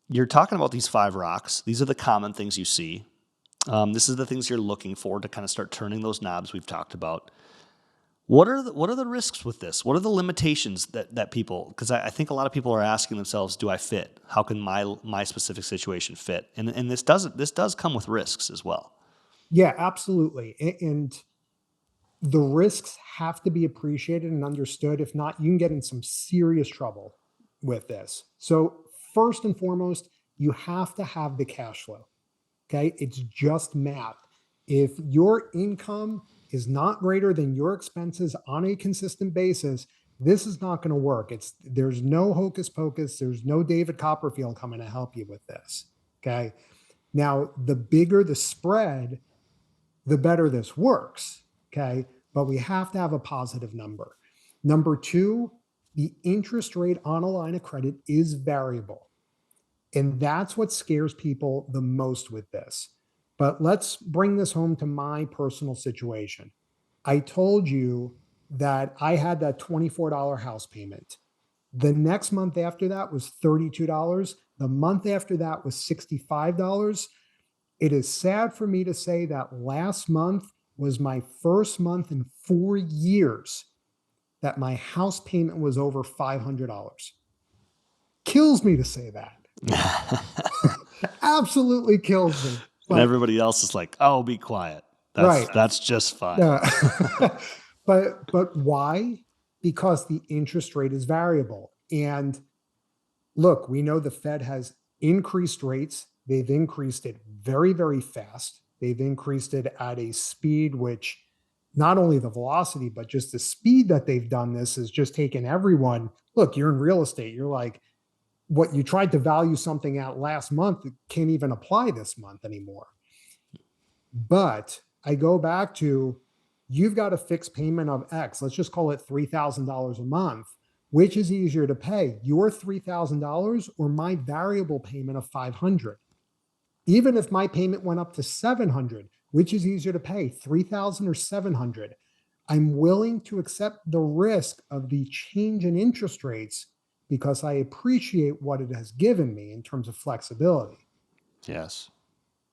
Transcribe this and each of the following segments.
you're talking about these 5 rocks. These are the common things you see. This is the things you're looking for to kind of start turning those knobs we've talked about. What are the risks with this? What are the limitations that people? Because I think a lot of people are asking themselves, "Do I fit? How can my specific situation fit?" And this does come with risks as well. Yeah, absolutely. And the risks have to be appreciated and understood. If not, you can get in some serious trouble with this. So, first and foremost, you have to have the cash flow. Okay. It's just math. If your income is not greater than your expenses on a consistent basis, this is not going to work. There's no hocus pocus. There's no David Copperfield coming to help you with this. Okay. Now, the bigger the spread, the better this works. Okay. But we have to have a positive number. Number two, the interest rate on a line of credit is variable. And that's what scares people the most with this. But let's bring this home to my personal situation. I told you that I had that $24 house payment. The next month after that was $32. The month after that was $65. It is sad for me to say that last month was my first month in 4 years that my house payment was over $500. Kills me to say that. Absolutely kills me. And But everybody else is like, "Oh, be quiet. That's right. that's just fine." Yeah. But why? Because the interest rate is variable. And look, we know the Fed has increased rates. They've increased it very, very fast. They've increased it at a speed which not only the velocity, but just the speed that they've done this has just taken everyone. Look, you're in real estate. You're like, what you tried to value something at last month can't even apply this month anymore. But I go back to you've got a fixed payment of X. Let's just call it $3,000 a month. Which is easier to pay, your $3,000 or my variable payment of $500? Even if my payment went up to $700, which is easier to pay, $3,000 or $700? I'm willing to accept the risk of the change in interest rates because I appreciate what it has given me in terms of flexibility. Yes.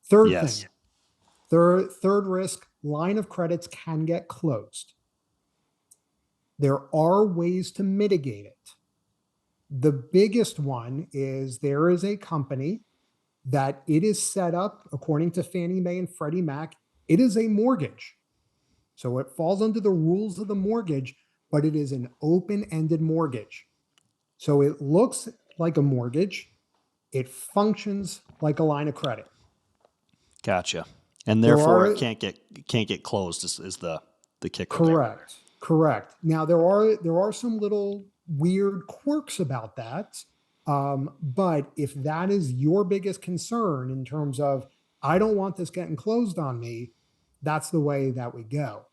Third Yes. thing, third risk, line of credits can get closed. There are ways to mitigate it. The biggest one is there is a company that it is set up according to Fannie Mae and Freddie Mac. It is a mortgage. So it falls under the rules of the mortgage, but it is an open ended mortgage. So it looks like a mortgage. It functions like a line of credit. Gotcha. And There therefore, it are can't get closed is the kicker there. correct. Now there are some little weird quirks about that, but if that is your biggest concern in terms of I don't want this getting closed on me, that's the way that we go.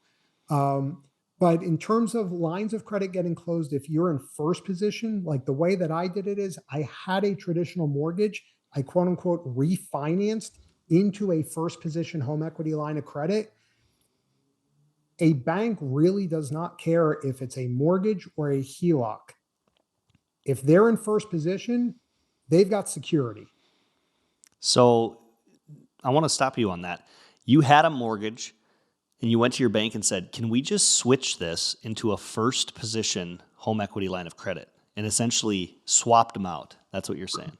Um, but in terms of lines of credit getting closed, if you're in first position, like the way that I did it is I had a traditional mortgage, I quote unquote refinanced into a first position home equity line of credit. A bank really does not care if it's a mortgage or a HELOC. If they're in first position, they've got security. So I want to stop you on that. You had a mortgage and you went to your bank and said, "Can we just switch this into a first position home equity line of credit?" And essentially swapped them out. That's what you're saying.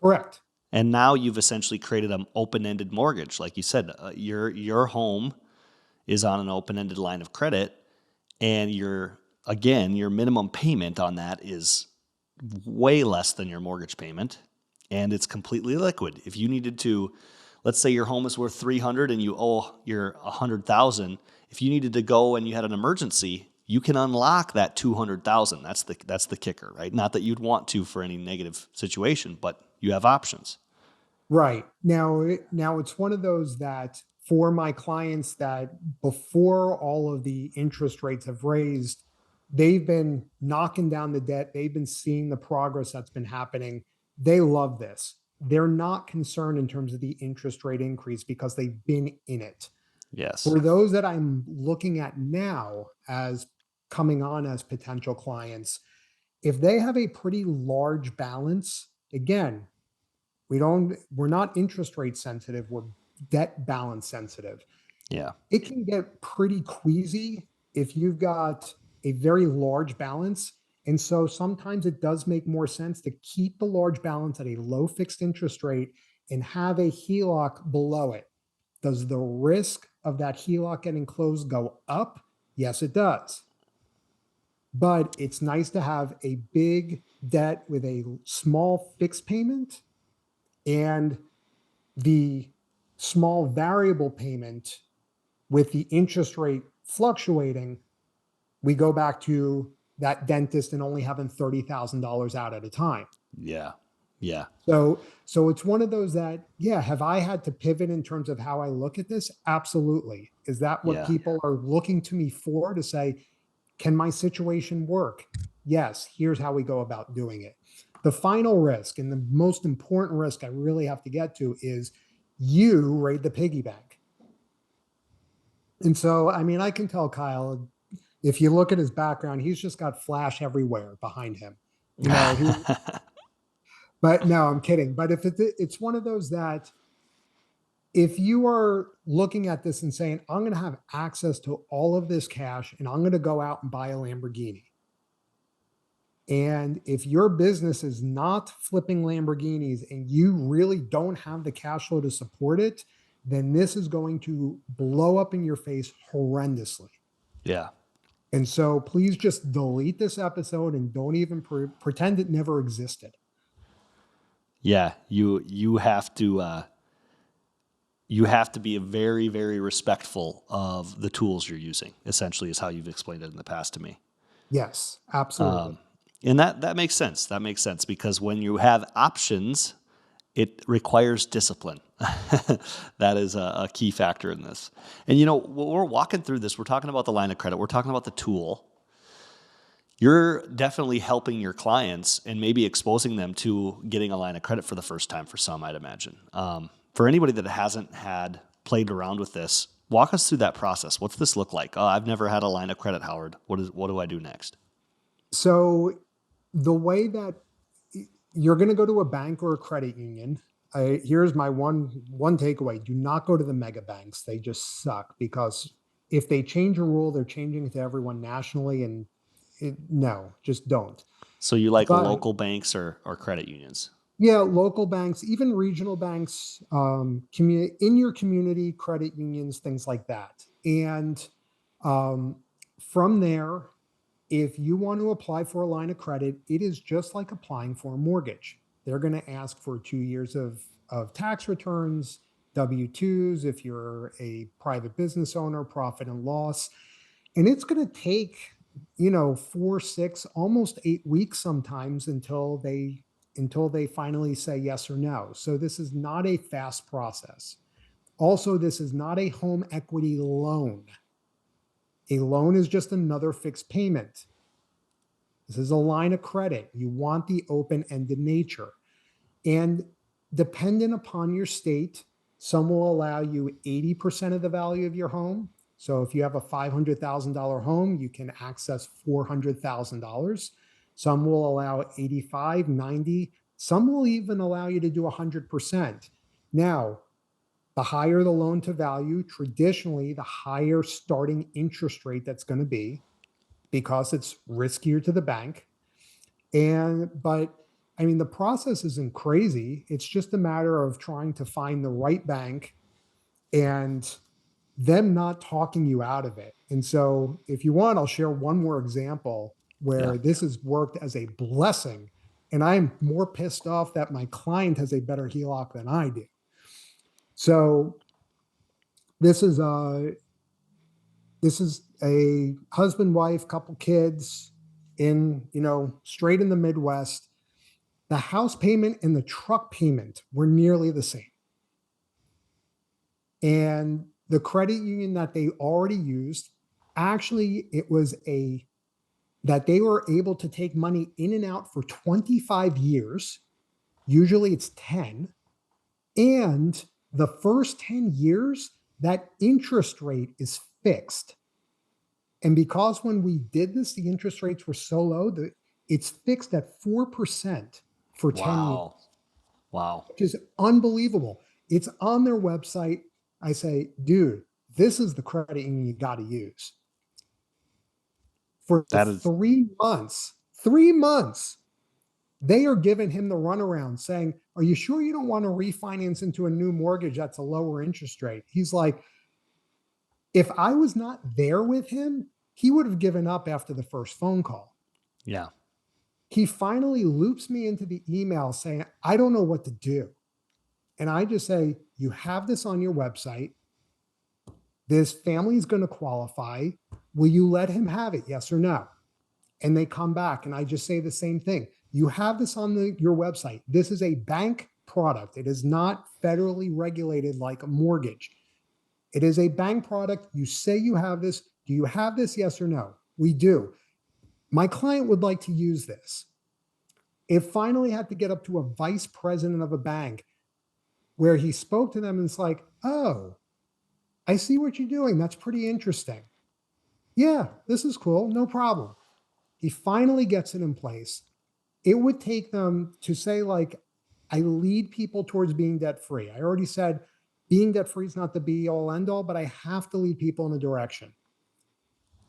Correct. And now you've essentially created an open-ended mortgage. Like you said, your home is on an open-ended line of credit, and your minimum payment on that is way less than your mortgage payment, and it's completely liquid. If you needed to, let's say your home is worth 300 and you owe your 100,000, if you needed to go and you had an emergency, you can unlock that 200,000. That's the kicker, right? Not that you'd want to for any negative situation, but you have options. Right. Now it's one of those that for my clients that before all of the interest rates have raised, they've been knocking down the debt. They've been seeing the progress that's been happening. They love this. They're not concerned in terms of the interest rate increase because they've been in it. Yes. For those that I'm looking at now as coming on as potential clients, if they have a pretty large balance, again, We're not interest rate sensitive. We're debt balance sensitive. Yeah. It can get pretty queasy if you've got a very large balance. And so sometimes it does make more sense to keep the large balance at a low fixed interest rate and have a HELOC below it. Does the risk of that HELOC getting closed go up? Yes, it does. But it's nice to have a big debt with a small fixed payment and the small variable payment with the interest rate fluctuating. We go back to that dentist and only having $30,000 out at a time. Yeah. Yeah. So it's one of those that, yeah, have I had to pivot in terms of how I look at this? Absolutely. Is that what Yeah. people are looking to me for, to say, can my situation work? Yes, here's how we go about doing it. The final risk, and the most important risk I really have to get to, is you raid the piggy bank. And so, I mean, I can tell Kyle, if you look at his background, he's just got flash everywhere behind him. You know, but no, I'm kidding. But if it's one of those that, if you are looking at this and saying, I'm going to have access to all of this cash and I'm going to go out and buy a Lamborghini. And if your business is not flipping Lamborghinis and you really don't have the cash flow to support it, then this is going to blow up in your face horrendously. Yeah. And so please just delete this episode and don't even pretend it never existed. Yeah. You have to be very, very respectful of the tools you're using, essentially, is how you've explained it in the past to me. Yes, absolutely. And that makes sense. That makes sense because when you have options, it requires discipline. That is a key factor in this. And, when we're walking through this, we're talking about the line of credit, we're talking about the tool. You're definitely helping your clients and maybe exposing them to getting a line of credit for the first time for some, I'd imagine. For anybody that hasn't played around with this, walk us through that process. What's this look like? Oh, I've never had a line of credit, Howard. What do I do next? So the way that you're going to go to a bank or a credit union, here's my one takeaway: do not go to the mega banks. They just suck, because if they change a rule, they're changing it to everyone nationally, and no, just don't. So you like But local banks or credit unions? yeah, local banks, even regional banks, in your community, credit unions, things like that. And from there, if you want to apply for a line of credit, it is just like applying for a mortgage. They're going to ask for 2 years of tax returns, W-2s, if you're a private business owner, profit and loss. And it's going to take, 4, 6, almost 8 weeks sometimes until they finally say yes or no. So this is not a fast process. Also, this is not a home equity loan. A loan is just another fixed payment. This is a line of credit. You want the open-ended nature. And dependent upon your state, some will allow you 80% of the value of your home. So if you have a $500,000 home, you can access $400,000. Some will allow 85, 90. Some will even allow you to do 100%. Now, the higher the loan to value, traditionally, the higher starting interest rate that's going to be, because it's riskier to the bank. But I mean, the process isn't crazy. It's just a matter of trying to find the right bank and them not talking you out of it. And so if you want, I'll share one more example Yeah. where this has worked as a blessing. And I'm more pissed off that my client has a better HELOC than I do. So this is a husband, wife, couple kids in, straight in the Midwest. The house payment and the truck payment were nearly the same. And the credit union that they already used, actually, it was that they were able to take money in and out for 25 years. Usually it's 10. And the first 10 years, that interest rate is fixed. And because when we did this, the interest rates were so low that it's fixed at 4% for 10 years. Wow. Wow. which is unbelievable. It's on their website. I say, dude, this is the credit union you got to use. For That is 3 months, they are giving him the runaround saying, are you sure you don't want to refinance into a new mortgage that's a lower interest rate? He's like, if I was not there with him, he would have given up after the first phone call. yeah. He finally loops me into the email saying, I don't know what to do. And I just say, you have this on your website. This family is going to qualify. Will you let him have it? Yes or no? And they come back and I just say the same thing. You have this on your website. This is a bank product. It is not federally regulated like a mortgage. It is a bank product. You say you have this. Do you have this? Yes or no? We do. My client would like to use this. It finally had to get up to a vice president of a bank where he spoke to them and it's like, oh, I see what you're doing. That's pretty interesting. Yeah, this is cool. No problem. He finally gets it in place. It would take them to say, like, I lead people towards being debt free. I already said being debt free is not the be all end all, but I have to lead people in a direction.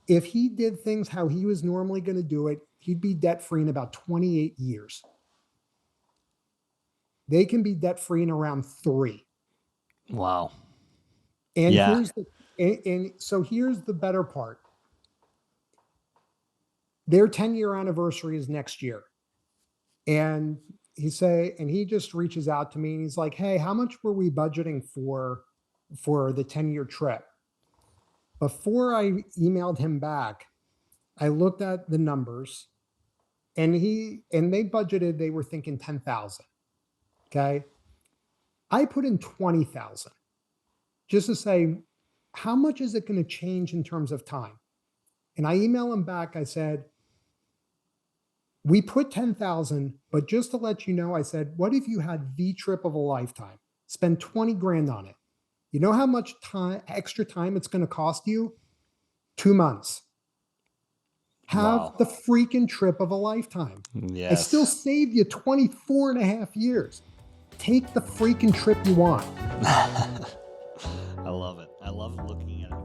If he did things how he was normally going to do it, he'd be debt free in about 28 years. They can be debt free in around 3. Wow. And Yeah. so here's the better part. Their 10-year anniversary is next year. And he just reaches out to me and he's like, hey, how much were we budgeting for the 10-year trip? Before I emailed him back, I looked at the numbers and they budgeted, they were thinking 10,000. Okay. I put in 20,000 just to say, how much is it going to change in terms of time? And I email him back. I said, we put 10,000, but just to let you know, I said, what if you had the trip of a lifetime? Spend 20 grand on it. You know how much extra time it's going to cost you? 2 months. Have Wow. the freaking trip of a lifetime. I still Yes. saved you 24 and a half years. Take the freaking trip you want. I love it. I love looking at it.